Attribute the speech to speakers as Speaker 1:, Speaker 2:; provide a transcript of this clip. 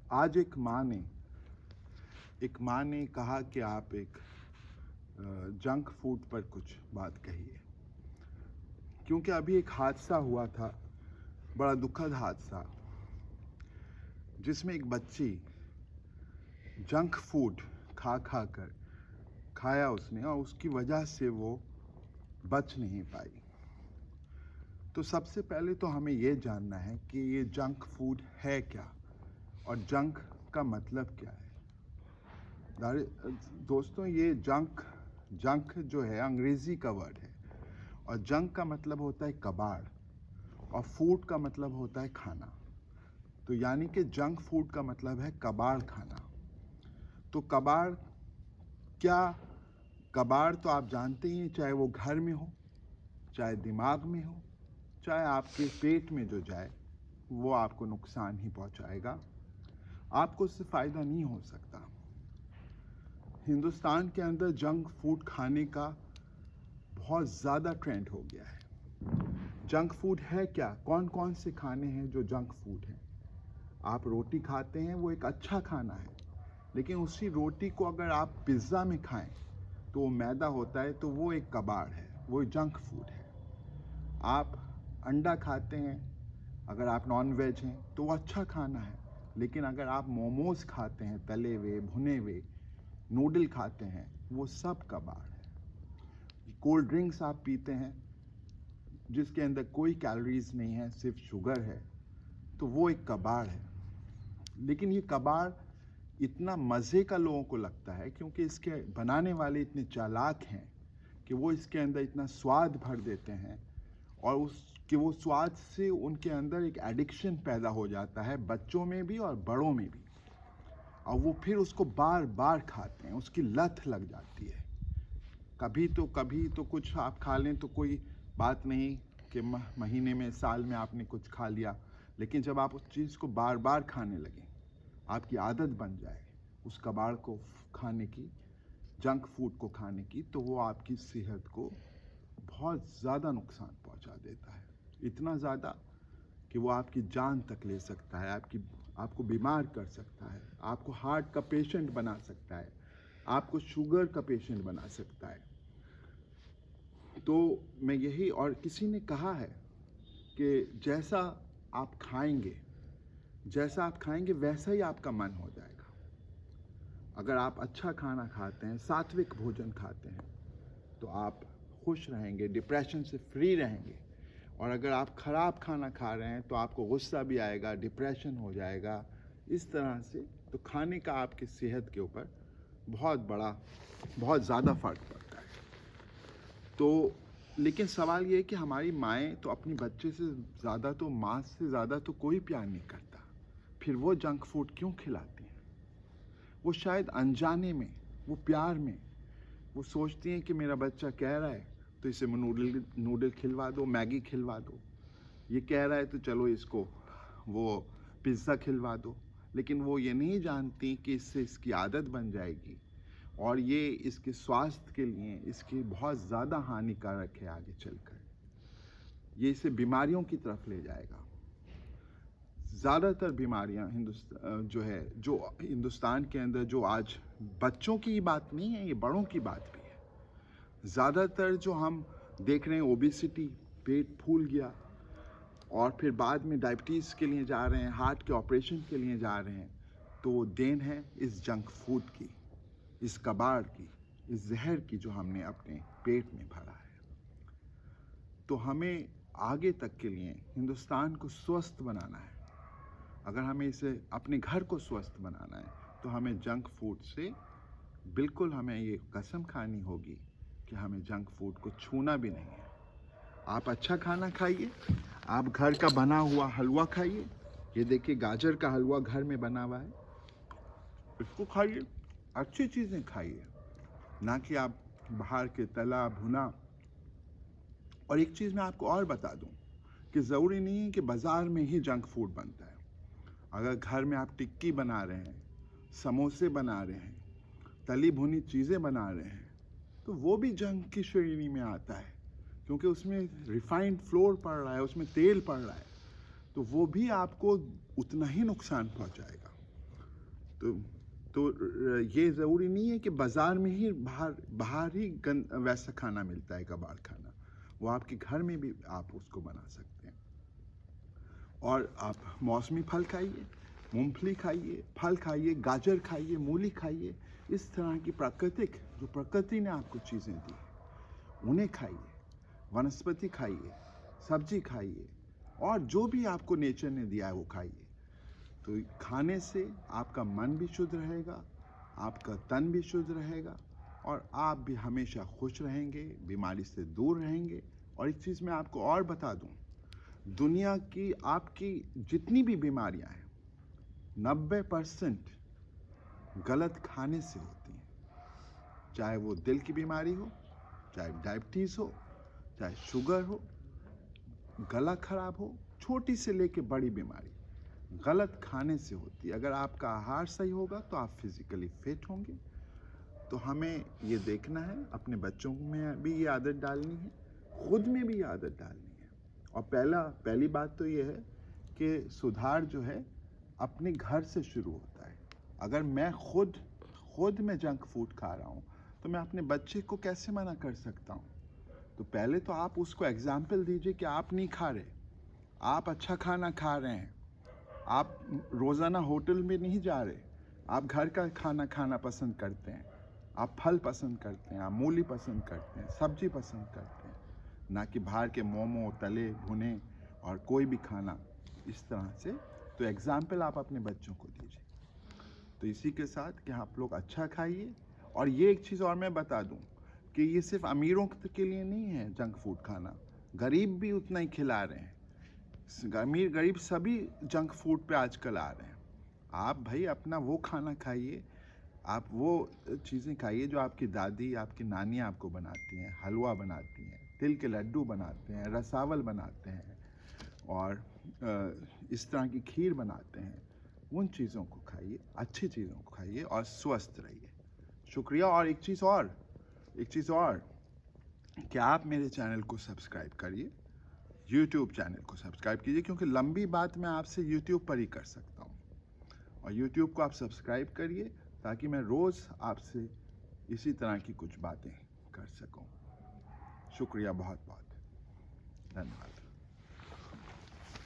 Speaker 1: आज एक माँ ने कहा कि आप एक जंक फूड पर कुछ बात कहिए, क्योंकि अभी एक हादसा हुआ था, बड़ा दुखद हादसा, जिसमें एक बच्ची जंक फूड कर खाया उसने और उसकी वजह से वो बच नहीं पाई। तो सबसे पहले तो हमें ये जानना है कि ये जंक फूड है क्या और जंक का मतलब क्या है। दोस्तों, ये जंक जो है अंग्रेजी का वर्ड है और जंक का मतलब होता है कबाड़ और फूड का मतलब होता है खाना। तो यानी कि जंक फूड का मतलब है कबाड़ खाना। तो कबाड़ तो आप जानते ही हैं, चाहे वो घर में हो, चाहे दिमाग में हो, चाहे आपके पेट में जो जाए वो आपको नुकसान ही पहुंचाएगा, आपको उससे फ़ायदा नहीं हो सकता। हिंदुस्तान के अंदर जंक फूड खाने का बहुत ज़्यादा ट्रेंड हो गया है। जंक फूड है क्या? कौन कौन से खाने हैं जो जंक फूड हैं? आप रोटी खाते हैं, वो एक अच्छा खाना है, लेकिन उसी रोटी को अगर आप पिज़्ज़ा में खाएं तो वो मैदा होता है, तो वो एक कबाड़ है, वो जंक फूड है। आप अंडा खाते हैं, अगर आप नॉन वेज हैं तो वो अच्छा खाना है, लेकिन अगर आप मोमोज खाते हैं, तले हुए भुने हुए नूडल खाते हैं, वो सब कबाड़ है। कोल्ड ड्रिंक्स आप पीते हैं जिसके अंदर कोई कैलोरीज नहीं है, सिर्फ शुगर है, तो वो एक कबाड़ है। लेकिन ये कबाड़ इतना मज़े का लोगों को लगता है क्योंकि इसके बनाने वाले इतने चालाक हैं कि वो इसके अंदर इतना स्वाद भर देते हैं और वो स्वाद से उनके अंदर एक एडिक्शन पैदा हो जाता है, बच्चों में भी और बड़ों में भी, और वो फिर उसको बार बार खाते हैं, उसकी लत लग जाती है। कभी तो कुछ आप खा लें तो कोई बात नहीं कि महीने में, साल में आपने कुछ खा लिया, लेकिन जब आप उस चीज़ को बार बार खाने लगें, आपकी आदत बन जाए उस कबाड़ को खाने की, जंक फूड को खाने की, तो वो आपकी सेहत को बहुत ज़्यादा नुकसान पहुंचा देता है। इतना ज़्यादा कि वो आपकी जान तक ले सकता है, आपको बीमार कर सकता है, आपको हार्ट का पेशेंट बना सकता है, आपको शुगर का पेशेंट बना सकता है। तो मैं यही, और किसी ने कहा है कि जैसा आप खाएंगे वैसा ही आपका मन हो जाएगा। अगर आप अच्छा खाना खाते हैं, सात्विक भोजन खाते हैं, तो आप खुश रहेंगे, डिप्रेशन से फ्री रहेंगे। और अगर आप खराब खाना खा रहे हैं तो आपको गुस्सा भी आएगा, डिप्रेशन हो जाएगा। इस तरह से तो खाने का आपकी सेहत के ऊपर बहुत ज़्यादा फर्क पड़ता है। तो लेकिन सवाल ये है कि हमारी माएँ तो अपनी बच्चे से ज़्यादा, तो माँ से ज़्यादा तो कोई प्यार नहीं करता, फिर वो जंक फूड क्यों खिलाती हैं? वो शायद अनजाने में, वो प्यार में, वो सोचती हैं कि मेरा बच्चा कह रहा है तो इसे नूडल खिलवा दो, मैगी खिलवा दो, ये कह रहा है तो चलो इसको वो पिज़्ज़ा खिलवा दो। लेकिन वो ये नहीं जानती कि इससे इसकी आदत बन जाएगी और ये इसके स्वास्थ्य के लिए इसकी बहुत ज़्यादा हानिकारक है। आगे चलकर ये इसे बीमारियों की तरफ ले जाएगा। ज़्यादातर बीमारियां जो हिंदुस्तान के अंदर, जो आज बच्चों की बात नहीं है, ये बड़ों की बात भी है। ज़्यादातर जो हम देख रहे हैं, ओबेसिटी, पेट फूल गया और फिर बाद में डायबिटीज़ के लिए जा रहे हैं, हार्ट के ऑपरेशन के लिए जा रहे हैं, तो वो देन है इस जंक फूड की, इस कबाड़ की, इस जहर की जो हमने अपने पेट में भरा है। तो हमें आगे तक के लिए हिंदुस्तान को स्वस्थ बनाना है। अगर हमें इसे अपने घर को स्वस्थ बनाना है तो हमें जंक फूड से बिल्कुल, हमें ये कसम खानी होगी कि हमें जंक फूड को छूना भी नहीं है। आप अच्छा खाना खाइए, आप घर का बना हुआ हलवा खाइए। ये देखिए, गाजर का हलवा घर में बना हुआ है, इसको खाइए, अच्छी चीज़ें खाइए, ना कि आप बाहर के तला भुना। और एक चीज़ मैं आपको और बता दूं कि ज़रूरी नहीं है कि बाज़ार में ही जंक फूड बनता है। अगर घर में आप टिक्की बना रहे हैं, समोसे बना रहे हैं, तली भुनी चीज़ें बना रहे हैं, तो वो भी जंक की श्रेणी में आता है, क्योंकि उसमें रिफाइंड फ्लोर पड़ रहा है, उसमें तेल पड़ रहा है, तो वो भी आपको उतना ही नुकसान पहुंचाएगा। तो ये ज़रूरी नहीं है कि बाज़ार में ही बाहर ही वैसा खाना मिलता है, कबाड़ खाना। वो आपके घर में भी आप उसको बना सकते हैं। और आप मौसमी फल खाइए, मूंगफली खाइए, फल खाइए, गाजर खाइए, मूली खाइए। इस तरह की जो प्रकृति ने आपको चीज़ें दी उन्हें खाइए, वनस्पति खाइए, सब्जी खाइए, और जो भी आपको नेचर ने दिया है वो खाइए। तो खाने से आपका मन भी शुद्ध रहेगा, आपका तन भी शुद्ध रहेगा, और आप भी हमेशा खुश रहेंगे, बीमारी से दूर रहेंगे। और एक चीज़ मैं आपको और बता दूं, दुनिया की आपकी जितनी भी बीमारियां हैं 90% गलत खाने से होती हैं। चाहे वो दिल की बीमारी हो, चाहे डायबिटीज़ हो, चाहे शुगर हो, गला खराब हो, छोटी से लेके बड़ी बीमारी गलत खाने से होती है। अगर आपका आहार सही होगा तो आप फिजिकली फिट होंगे। तो हमें ये देखना है, अपने बच्चों में भी ये आदत डालनी है, खुद में भी ये आदत डालनी है। और पहली बात तो ये है कि सुधार जो है अपने घर से शुरू होता है। अगर मैं खुद में जंक फूड खा रहा हूँ तो मैं अपने बच्चे को कैसे मना कर सकता हूँ? तो पहले तो आप उसको एग्जाम्पल दीजिए कि आप नहीं खा रहे, आप अच्छा खाना खा रहे हैं, आप रोज़ाना होटल में नहीं जा रहे, आप घर का खाना खाना पसंद करते हैं, आप फल पसंद करते हैं, आप मूली पसंद करते हैं, सब्जी पसंद करते हैं, ना कि बाहर के मोमो, तले भुने और कोई भी खाना इस तरह से। तो एग्जाम्पल आप अपने बच्चों को दीजिए। तो इसी के साथ कि आप लोग अच्छा खाइए। और ये एक चीज़ और मैं बता दूं कि ये सिर्फ अमीरों के लिए नहीं है जंक फूड खाना, गरीब भी उतना ही खिला रहे हैं। अमीर गरीब सभी जंक फूड पे आजकल आ रहे हैं। आप भाई अपना वो खाना खाइए, आप वो चीज़ें खाइए जो आपकी दादी, आपकी नानी आपको बनाती हैं, हलवा बनाती हैं, तिल के लड्डू बनाते हैं, रसावल बनाते हैं, और इस तरह की खीर बनाते हैं। उन चीज़ों को खाइए, अच्छी चीज़ों को खाइए और स्वस्थ रहिए। शुक्रिया। और एक चीज़ और कि आप मेरे चैनल को सब्सक्राइब करिए, यूट्यूब चैनल को सब्सक्राइब कीजिए, क्योंकि लंबी बात मैं आपसे यूट्यूब पर ही कर सकता हूँ। और यूट्यूब को आप सब्सक्राइब करिए ताकि मैं रोज़ आपसे इसी तरह की कुछ बातें कर सकूँ। शुक्रिया, बहुत बहुत धन्यवाद।